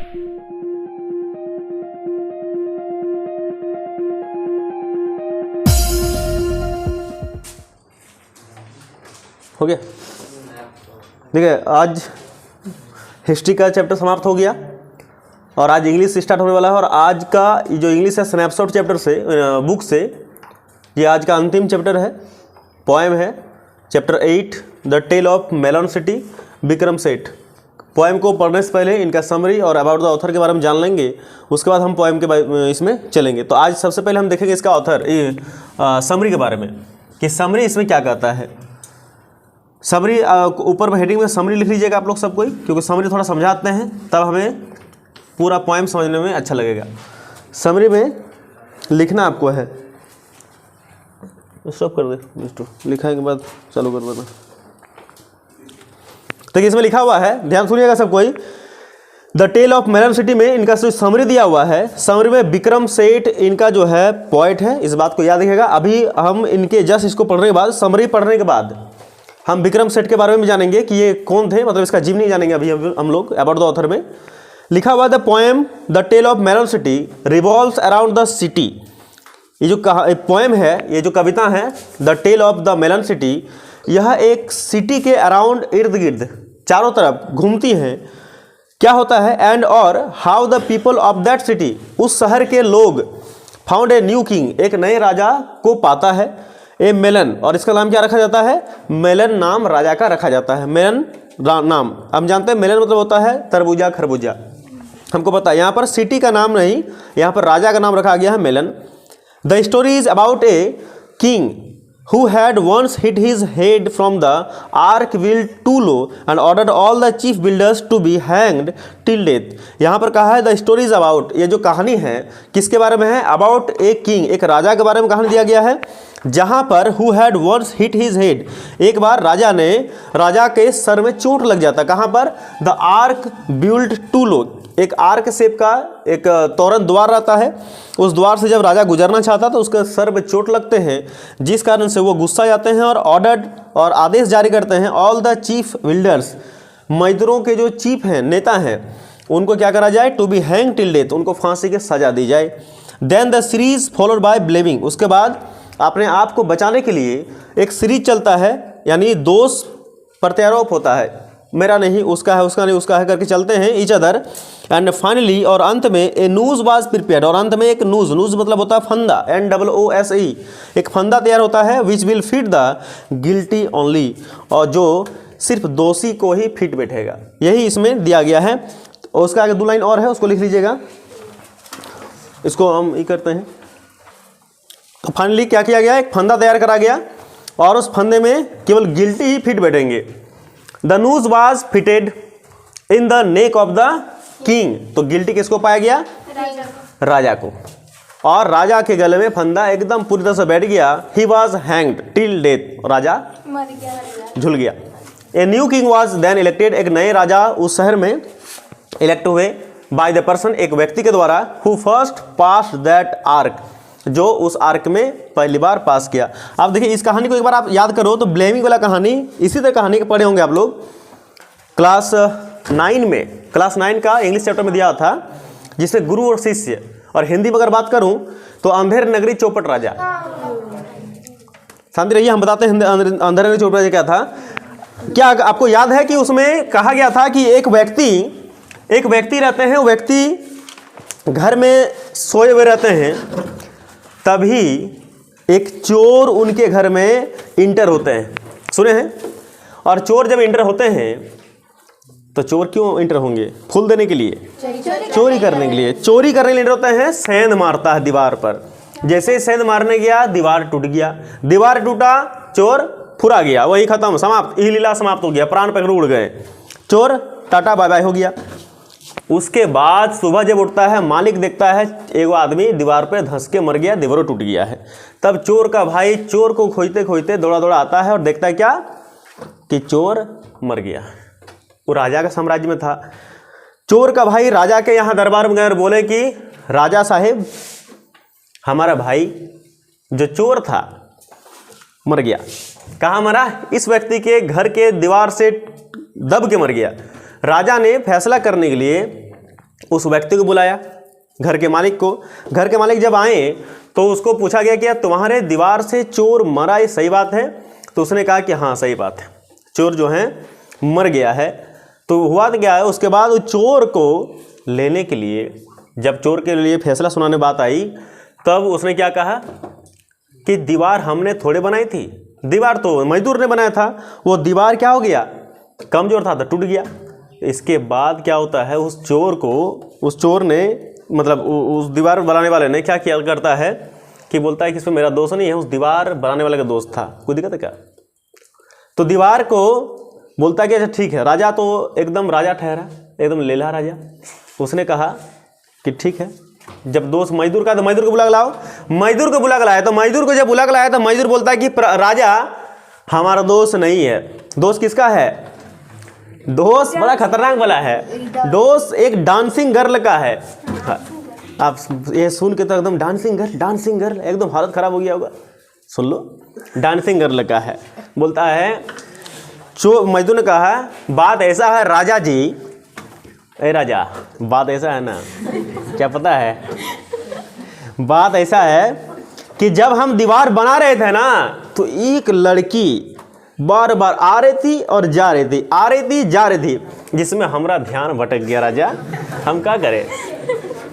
हो गया। देखिए आज हिस्ट्री का चैप्टर समाप्त हो गया और आज इंग्लिश स्टार्ट होने वाला है। और आज का जो इंग्लिश है स्नैपशॉट चैप्टर से बुक से ये आज का अंतिम चैप्टर है, पोएम है chapter 8 the tale of melon city Vikram Seth. Poem को पढ़ने से पहले इनका समरी और अबाउट द ऑथर के बारे में जान लेंगे, उसके बाद हम पोएम के इसमें चलेंगे। तो आज सबसे पहले हम देखेंगे इसका ऑथर समरी के बारे में कि समरी इसमें क्या कहता है। समरी ऊपर में हेडिंग में समरी लिख लीजिएगा आप लोग सब कोई, क्योंकि समरी थोड़ा समझाते हैं तब हमें पूरा पोएम समझने में अच्छा लगेगा। समरी में लिखना आपको है, स्टॉप कर दे, लिखाने के बाद चालू कर देना। तो इसमें लिखा हुआ है, ध्यान सुनिएगा सब कोई। The tale of melon city में इनका जो समरी दिया हुआ है, समरी में विक्रम सेठ इनका जो है पोइट है, इस बात को याद रखिएगा। अभी हम इनके जस्ट इसको पढ़ने के बाद, समरी पढ़ने के बाद हम विक्रम सेठ के बारे में जानेंगे कि ये कौन थे, मतलब इसका जीवनी जानेंगे अभी हम लोग। अबाउट द ऑथर में लिखा हुआ the poem the tale of melon city revolves around the city. ये जो पोएम है, ये जो कविता है the tale of the melon city, यह एक सिटी के अराउंड इर्द गिर्द चारों तरफ घूमती है। क्या होता है एंड और how the people of that city, उस शहर के लोग फाउंड ए न्यू किंग, एक नए राजा को पाता है। ए मेलन, और इसका नाम क्या रखा जाता है, मेलन नाम राजा का रखा जाता है। मेलन नाम हम जानते हैं, मेलन मतलब होता है तरबूजा खरबूजा, हमको पता है। यहाँ पर सिटी का नाम नहीं, यहाँ पर राजा का नाम रखा गया है melon. The story is about a king who had once hit his head from the ark wheel too low and ordered all the chief builders to be hanged till death। यहाँ पर कहा है द स्टोरी इज अबाउट, ये जो कहानी है किसके बारे में है, अबाउट ए किंग, एक राजा के बारे में कहानी दिया गया है। जहाँ पर who had once hit his head, एक बार राजा के सर में चोट लग जाता। कहाँ पर, the arc built too low, एक आर्क शेप का एक तोरण द्वार रहता है, उस द्वार से जब राजा गुजरना चाहता तो उसके सर पे चोट लगते हैं, जिस कारण से वो गुस्सा जाते हैं और ऑर्डर और आदेश जारी करते हैं ऑल द चीफ बिल्डर्स, मजदूरों के जो चीफ हैं, नेता हैं, उनको क्या करा जाए, to be hang till death, उनको फांसी की सजा दी जाए। Then the series followed by blaming, उसके बाद अपने आप को बचाने के लिए एक सीरीज चलता है, यानी दोष प्रत्यारोप होता है, मेरा नहीं, उसका है, उसका नहीं, उसका है करके चलते हैं ईच अदर। एंड फाइनली, और अंत में ए नूज वाज प्रिपेयर्ड, और अंत में एक नूज मतलब होता है फंदा, NOOSE, एक फंदा तैयार होता है which will fit the guilty only, और जो सिर्फ दोषी को ही फिट बैठेगा, यही इसमें दिया गया है। और उसका आगे 2 लाइन और है, उसको लिख लीजिएगा, इसको हम ये करते हैं। तो फाइनली क्या किया गया, एक फंदा तैयार करा गया और उस फंदे में केवल गिल्टी ही फिट बैठेंगे। The noose was fitted in the neck of the king, तो गिल्टी किसको पाया गया, राजा को, और राजा के गले में फंदा एकदम पूरी तरह से बैठ गया। He was hanged till death, राजा झुल गया। A new king was then elected, एक नए राजा उस शहर में इलेक्ट हुए बाय द पर्सन, एक व्यक्ति के द्वारा, who first pass that arc, जो उस आर्क में पहली बार पास किया। आप देखिए इस कहानी को एक बार आप याद करो तो ब्लेमिंग वाला कहानी, इसी तरह कहानी के पढ़े होंगे आप लोग क्लास 9 में, क्लास 9 का इंग्लिश चैप्टर में दिया था, जिससे गुरु और शिष्य। और हिंदी में अगर बात करूं तो अंधेर नगरी चौपट राजा, शांति रहिए, हम बताते हैं अंधेर नगरी चौपट राजा क्या था। क्या आपको याद है कि उसमें कहा गया था कि एक व्यक्ति रहते हैं, वो व्यक्ति घर में सोए हुए रहते हैं, तभी एक चोर उनके घर में इंटर होते हैं, सुने हैं। और चोर जब इंटर होते हैं तो चोर क्यों इंटर होंगे, फूल देने के लिए, चोरी करने के लिए, चोरी करने के लिए इंटर होते हैं। सेंध मारता है दीवार पर, जैसे ही सेंध मारने गया दीवार टूट गया, दीवार टूटा, चोर फुरा गया, वही खत्म, समाप्त, यही लीला समाप्त हो गया, प्राण पखेरु उड़ गए, चोर टाटा बाय बाय हो गया। उसके बाद सुबह जब उठता है, मालिक देखता है एगो आदमी दीवार पे धंस के मर गया, दीवारों टूट गया है। तब चोर का भाई चोर को खोजते खोजते दौड़ा दौड़ा आता है और देखता है क्या, कि चोर मर गया। वो राजा का साम्राज्य में था। चोर का भाई राजा के यहाँ दरबार में गए और बोले कि राजा साहेब, हमारा भाई जो चोर था मर गया। कहाँ मरा, इस व्यक्ति के घर के दीवार से दब के मर गया। राजा ने फैसला करने के लिए उस व्यक्ति को बुलाया, घर के मालिक को। घर के मालिक जब आए तो उसको पूछा गया कि तुम्हारे दीवार से चोर मरा, ये सही बात है? तो उसने कहा कि हाँ सही बात है, चोर जो है मर गया है। तो हुआ तो क्या है, उसके बाद उस चोर को लेने के लिए, जब चोर के लिए फैसला सुनाने बात आई, तब उसने क्या कहा कि दीवार हमने थोड़े बनाई थी, दीवार तो मजदूर ने बनाया था। वो दीवार क्या हो गया, कमजोर था तो टूट गया। इसके बाद क्या होता है, उस चोर ने मतलब उस दीवार बनाने वाले ने क्या किया करता है कि बोलता है कि इसमें मेरा दोष नहीं है, उस दीवार बनाने वाले का दोष था, कोई दिक्कत है क्या? तो दीवार को बोलता है कि अच्छा ठीक है। राजा तो एकदम राजा ठहरा, एकदम लेला राजा। उसने कहा कि ठीक है, जब दोस्त मजदूर का तो मजदूर को बुला के लाओ। मजदूर को बुला के लाया, तो मजदूर को जब बुला के लाया तो मजदूर बोलता है कि राजा हमारा दोस्त नहीं है। दोस्त किसका है? दोस्त बड़ा खतरनाक वाला है, दोस्त एक डांसिंग गर्ल का है। आप ये सुन के तो एकदम डांसिंग गर्ल एकदम हालत खराब हो गया होगा। सुन लो, डांसिंग गर्ल का है। बोलता है, मजदूर ने कहा बात ऐसा है राजा जी, ए राजा बात ऐसा है ना, क्या पता है? बात ऐसा है कि जब हम दीवार बना रहे थे ना, तो एक लड़की बार बार आ रही थी और जा रही थी, आ रही थी जा रही थी, जिसमें हमारा ध्यान भटक गया राजा, हम क्या करें?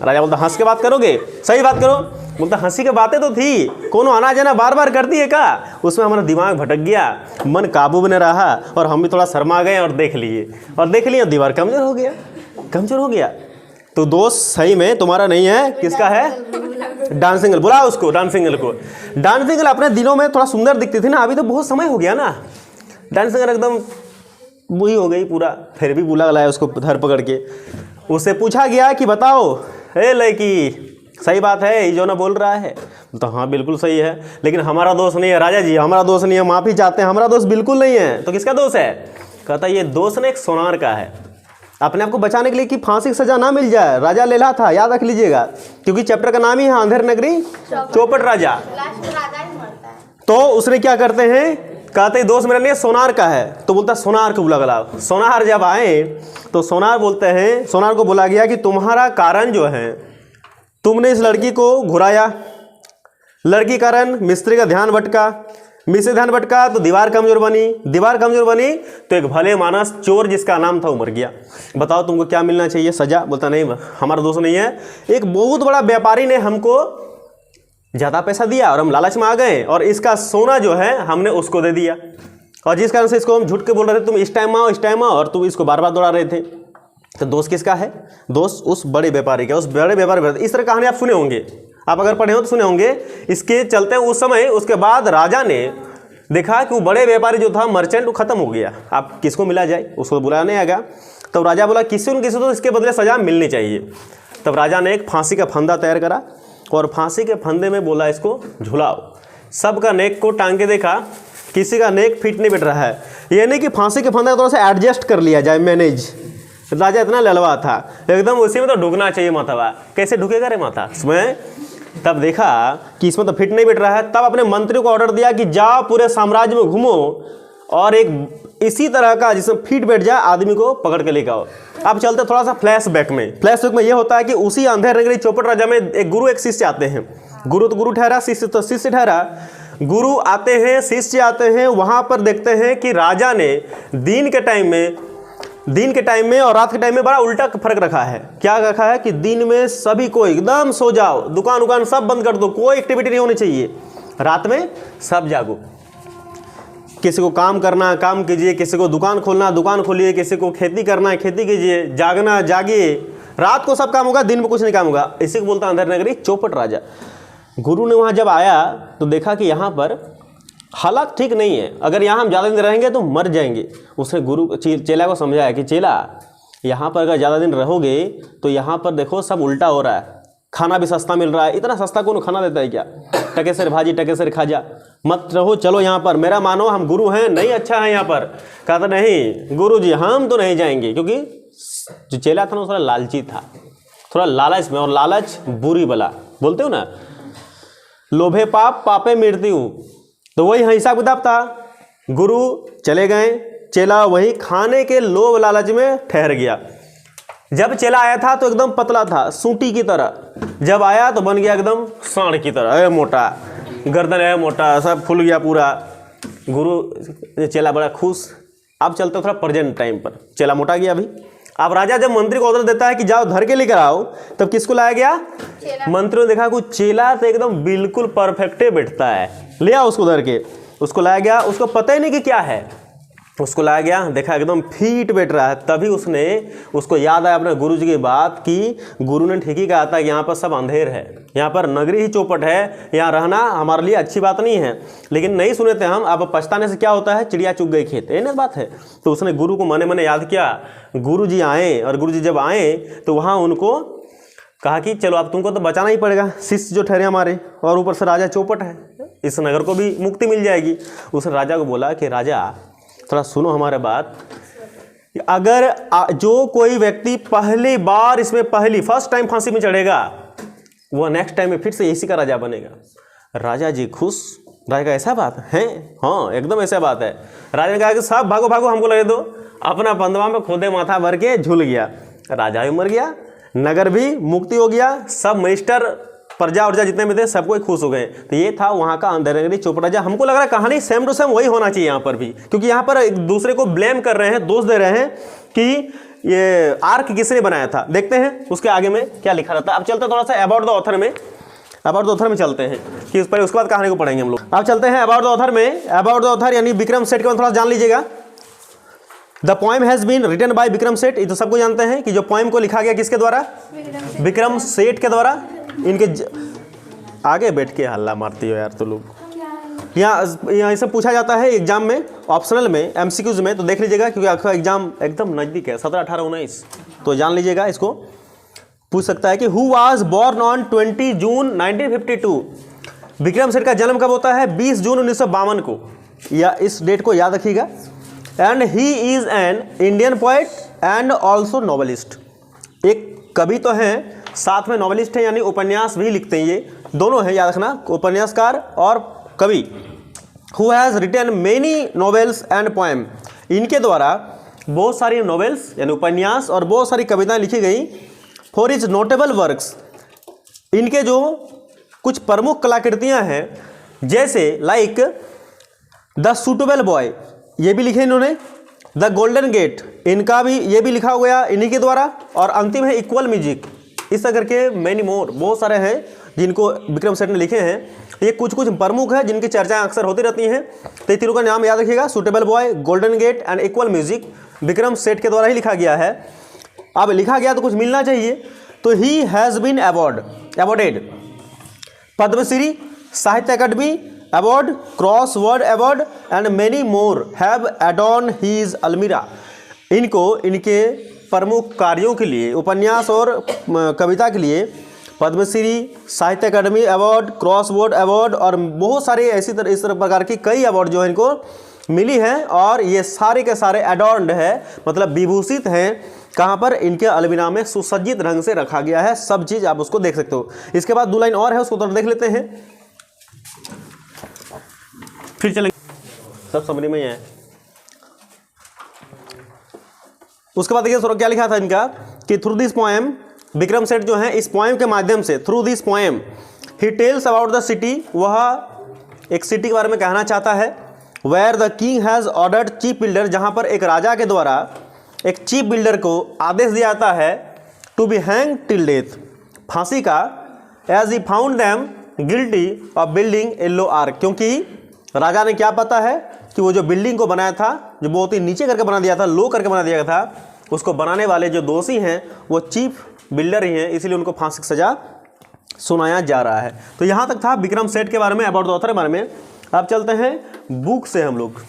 राजा बोलता हंस के बात करोगे, सही बात करो। बोलता हंसी की बातें तो थी, कोनो आना जाना बार बार करती है का, उसमें हमारा दिमाग भटक गया, मन काबू में रहा और हम भी थोड़ा शर्मा गए और देख लिए दीवार कमजोर हो गया। तो दोस्त सही में तुम्हारा नहीं है, किसका है? Dancing girl. बुला उसको, डांसिंग गर्ल को। डांसिंग गर्ल अपने दिनों में थोड़ा सुंदर दिखती थी ना, अभी तो बहुत समय हो गया ना, डांसिंग गर्ल एकदम बुरी हो गई पूरा। फिर भी बुला लाया उसको धर पकड़ के। उससे पूछा गया कि बताओ हे लड़की, सही बात है ये जो ना बोल रहा है? तो हाँ बिल्कुल सही है, लेकिन हमारा दोस्त नहीं है राजा जी, हमारा दोस्त नहीं है, माफ़ी चाहते हैं, हमारा दोस्त बिल्कुल नहीं है। तो किसका दोस्त है? कहता ये दोस्त ने एक सोनार का है, अपने आप को बचाने के लिए कि फांसी की सजा ना मिल जाए। राजा लेला था, याद रख लीजिएगा, क्योंकि चैप्टर का नाम ही है अंधेर नगरी चौपट राजा। तो उसने क्या करते हैं, कहते दोस्त मेरा नहीं सोनार का है। तो बोलता सोनार को बुला लाओ। सोनार जब आए तो सोनार बोलते हैं, सोनार को बोला गया कि तुम्हारा कारण जो है, तुमने इस लड़की को घुराया, लड़की कारण मिस्त्री का ध्यान भटका, मिस्त्री ध्यान भटका तो दीवार कमजोर बनी तो एक भले मानस चोर जिसका नाम था वो मर गया। बताओ तुमको क्या मिलना चाहिए? सजा। बोलता नहीं हमारा दोस्त नहीं है, एक बहुत बड़ा व्यापारी ने हमको ज़्यादा पैसा दिया और हम लालच में आ गए और इसका सोना जो है हमने उसको दे दिया, और जिस कारण से इसको हम झूठ के बोल रहे थे तुम इस टाइम आओ, और तुम इसको बार बार दौड़ा रहे थे। तो दोस्त किसका है? दोस्त उस बड़े व्यापारी का, उस बड़े व्यापारी। इस तरह कहानी आप सुने होंगे, आप अगर पढ़े हो तो सुने होंगे। इसके चलते उस समय उसके बाद राजा ने देखा कि वो बड़े व्यापारी जो था मर्चेंट, वो खत्म हो गया, आप किसको मिला जाए, उसको बुलाने आएगा। तब राजा बोला किसी न किसी तो इसके बदले सजा मिलनी चाहिए। तब राजा ने एक फांसी का फंदा तैयार करा और फांसी के फंदे में बोला इसको झुलाओ। सबका नेक को टांग के देखा, किसी का नेक फिट नहीं बैठ रहा है। ये नहीं कि फांसी के फंदे को थोड़ा सा एडजस्ट कर लिया जाए, मैनेज। राजा इतना ललवा था एकदम, उसी में तो ढुकना चाहिए माथा। कैसे ढुकेगा रे माथा इसमें? तब देखा कि इसमें तो फिट नहीं बैठ रहा है, तब अपने मंत्री को ऑर्डर दिया कि जाओ पूरे साम्राज्य में घूमो और एक इसी तरह का जिसमें फिट बैठ जाए आदमी को पकड़ के लेकर आओ। अब चलते थोड़ा सा फ्लैशबैक में। फ्लैशबैक में ये होता है कि उसी अंधेर नगरी चौपट राजा में एक गुरु एक शिष्य आते हैं। गुरु तो गुरु ठहरा, शिष्य तो शिष्य ठहरा। गुरु आते हैं, शिष्य आते हैं। वहाँ पर देखते हैं कि राजा ने दिन के टाइम में और रात के टाइम में बड़ा उल्टा फर्क रखा है। क्या रखा है कि दिन में सभी को एकदम सो जाओ, दुकान सब बंद कर दो, कोई एक्टिविटी नहीं होनी चाहिए। रात में सब जागो, किसी को काम करना काम कीजिए, किसी को दुकान खोलना दुकान खोलिए, किसी को खेती करना है खेती कीजिए, जागना जागिए। रात को सब काम होगा, दिन में कुछ नहीं काम होगा। इसी को बोलता अंधेर नगरी चौपट राजा। गुरु ने वहाँ जब आया तो देखा कि यहाँ पर हालात ठीक नहीं है, अगर यहाँ हम ज़्यादा दिन रहेंगे तो मर जाएंगे। उसने गुरु चेला को समझाया कि चेला यहाँ पर अगर ज़्यादा दिन रहोगे तो यहाँ पर देखो सब उल्टा हो रहा है, खाना भी सस्ता मिल रहा है। इतना सस्ता कौन खाना देता है क्या? टके सर भाजी टके सर खाजा, मत रहो, चलो यहाँ पर, मेरा मानो हम गुरु हैं, नहीं अच्छा है यहाँ पर। कहा था नहीं गुरु जी हम तो नहीं जाएंगे, क्योंकि जो चेला था ना थोड़ा लालची था, थोड़ा लालच में, और लालच बुरी बला बोलते हो ना, लोभे पाप पापे मृत्यु, तो वही हिसाब किताब था। गुरु चले गए, चेला वही खाने के लोभ लालच में ठहर गया। जब चेला आया था तो एकदम पतला था, सूटी की तरह, जब आया तो बन गया एकदम सांड की तरह, मोटा, गर्दन है मोटा, सब फूल गया पूरा। गुरु चेला बड़ा खुश। अब चलते थोड़ा प्रेजेंट टाइम पर, चेला मोटा गया अभी। अब राजा जब मंत्री को ऑर्डर देता है कि जाओ धर के लेकर आओ, तब किसको लाया गया? मंत्री ने देखा कुछ चेला तो एकदम बिल्कुल परफेक्टे बैठता है, ले आओ उसको धर के। उसको लाया गया, उसको पता ही नहीं कि क्या है, उसको लाया गया, देखा एकदम फिट बैठ रहा है। तभी उसको याद आया अपने गुरु जी की बात कि गुरु ने ठीक ही कहा था कि यहाँ पर सब अंधेर है, यहाँ पर नगरी ही चौपट है, यहाँ रहना हमारे लिए अच्छी बात नहीं है। लेकिन नहीं सुने थे हम। अब पछताने से क्या होता है? चिड़िया चुग गई खेत, ये ना बात है। तो उसने गुरु को मने मने याद किया। गुरु जी आए, और गुरु जी जब आए तो वहाँ उनको कहा कि चलो अब तुमको तो बचाना ही पड़ेगा, शिष्य जो ठहरे हमारे, और ऊपर से राजा चौपट है, इस नगर को भी मुक्ति मिल जाएगी। उसने राजा को बोला कि राजा थोड़ा सुनो हमारे बात, अगर जो कोई व्यक्ति पहली बार इसमें फर्स्ट टाइम फांसी में चढ़ेगा, वो नेक्स्ट टाइम में फिर से इसी का राजा बनेगा। राजा जी खुश। राजा का ऐसा बात है? हाँ एकदम ऐसा बात है। राजा ने कहा कि सब भागो भागो, हमको लगे दो। अपना बंधवा में खुदे माथा भर के झूल गया। राजा भी मर गया, नगर भी मुक्ति हो गया, सब मिनिस्टर प्रजा उर्जा जितने भी थे सबको खुश हो गए। तो ये था वहाँ का अंधेरी चौपट राजा। हमको लग रहा है कहानी सेम टू सेम वही होना चाहिए यहाँ पर भी, क्योंकि यहाँ पर एक दूसरे को ब्लेम कर रहे हैं, दोष दे रहे हैं कि ये आर्क किसने बनाया था। देखते हैं उसके आगे में क्या लिखा रहता है। अब चलते थोड़ा सा अबाउट द ऑथर में, चलते हैं कि उसके बाद कहानी को पढ़ेंगे हम लोग। अब चलते हैं अबाउट द ऑथर में। अबाउट द ऑथर यानी विक्रम सेठ के बारे में थोड़ा जान लीजिएगा। The poem has been written by Vikram Seth. ये तो सबको जानते हैं कि जो पोएम को लिखा गया किसके द्वारा? विक्रम सेठ के द्वारा। इनके आगे बैठ के हल्ला मारती हो यार तो लोग। यहाँ इसे पूछा जाता है एग्जाम में, ऑप्शनल में, एमसीक्यूज में, तो देख लीजिएगा क्योंकि आपका एग्जाम एकदम नजदीक है, 17, 18, 19, तो जान लीजिएगा। इसको पूछ सकता है कि हु वाज बोर्न ऑन 20 जून 1952। विक्रम सेठ का जन्म कब होता है? 20 जून 1952 को, या इस डेट को याद रखिएगा। And he is an Indian poet and also novelist. एक कवि तो हैं, साथ में नॉवेलिस्ट है, यानी उपन्यास भी लिखते हैं। ये दोनों हैं, याद रखना, उपन्यासकार और कवि। Who has written many novels and poem. इनके द्वारा बहुत सारी नॉवेल्स यानी उपन्यास और बहुत सारी कविताएं लिखी गई। फॉर इज नोटेबल वर्क्स, इनके जो कुछ प्रमुख कलाकृतियां हैं, जैसे लाइक द सूटेबल बॉय, ये भी लिखे इन्होंने। द गोल्डन गेट, इनका भी ये भी लिखा हुआ इन्हीं के द्वारा। और अंतिम है इक्वल म्यूजिक। इस तरह करके मैनी मोर बहुत सारे हैं जिनको विक्रम सेठ ने लिखे हैं। ये कुछ प्रमुख है जिनकी चर्चाएं अक्सर होती रहती हैं। तो तीनों का नाम याद रखिएगा, suitable boy, golden gate and equal music. Vikram Seth के द्वारा ही लिखा गया है। अब लिखा गया तो कुछ मिलना चाहिए, तो he has been awarded Padmashri, Sahitya Akademi award, crossword award and many more have adorn his अलमीरा। इनको इनके प्रमुख कार्यों के लिए, उपन्यास और कविता के लिए Padmashri, Sahitya Akademi award, crossword award और बहुत सारे इस तरह प्रकार की कई अवार्ड जो है इनको मिली हैं। और ये सारे के सारे एडॉर्न्ड है, मतलब विभूषित हैं। कहाँ पर? इनके अलमीरा में सुसज्जित ढंग से रखा गया है। सब चीज़ आप उसको देख सकते हो। इसके बाद 2 लाइन और है, उसको तो देख लेते हैं, फिर चलेंगे। सब समझ में है। उसके बाद देखिए क्या लिखा था इनका कि through this poem, Vikram Seth जो है इस पोएम के माध्यम से, through this poem he tells about the city, वह एक सिटी के बारे में कहना चाहता है। Where the king has ordered chief builder, जहाँ पर एक राजा के द्वारा एक चीफ बिल्डर को आदेश दिया जाता है to be hang till death, फांसी का, as he found them guilty of building yellow arch, क्योंकि राजा ने क्या पता है कि वो जो बिल्डिंग को बनाया था, जो बहुत ही नीचे करके बना दिया था, लो करके बना दिया था, उसको बनाने वाले जो दोषी हैं वो चीफ बिल्डर ही हैं, इसलिए उनको फांसी की सजा सुनाया जा रहा है। तो यहाँ तक था विक्रम सेठ के बारे में, अबाउट द ऑथर के बारे में। अब चलते हैं बुक से हम लोग।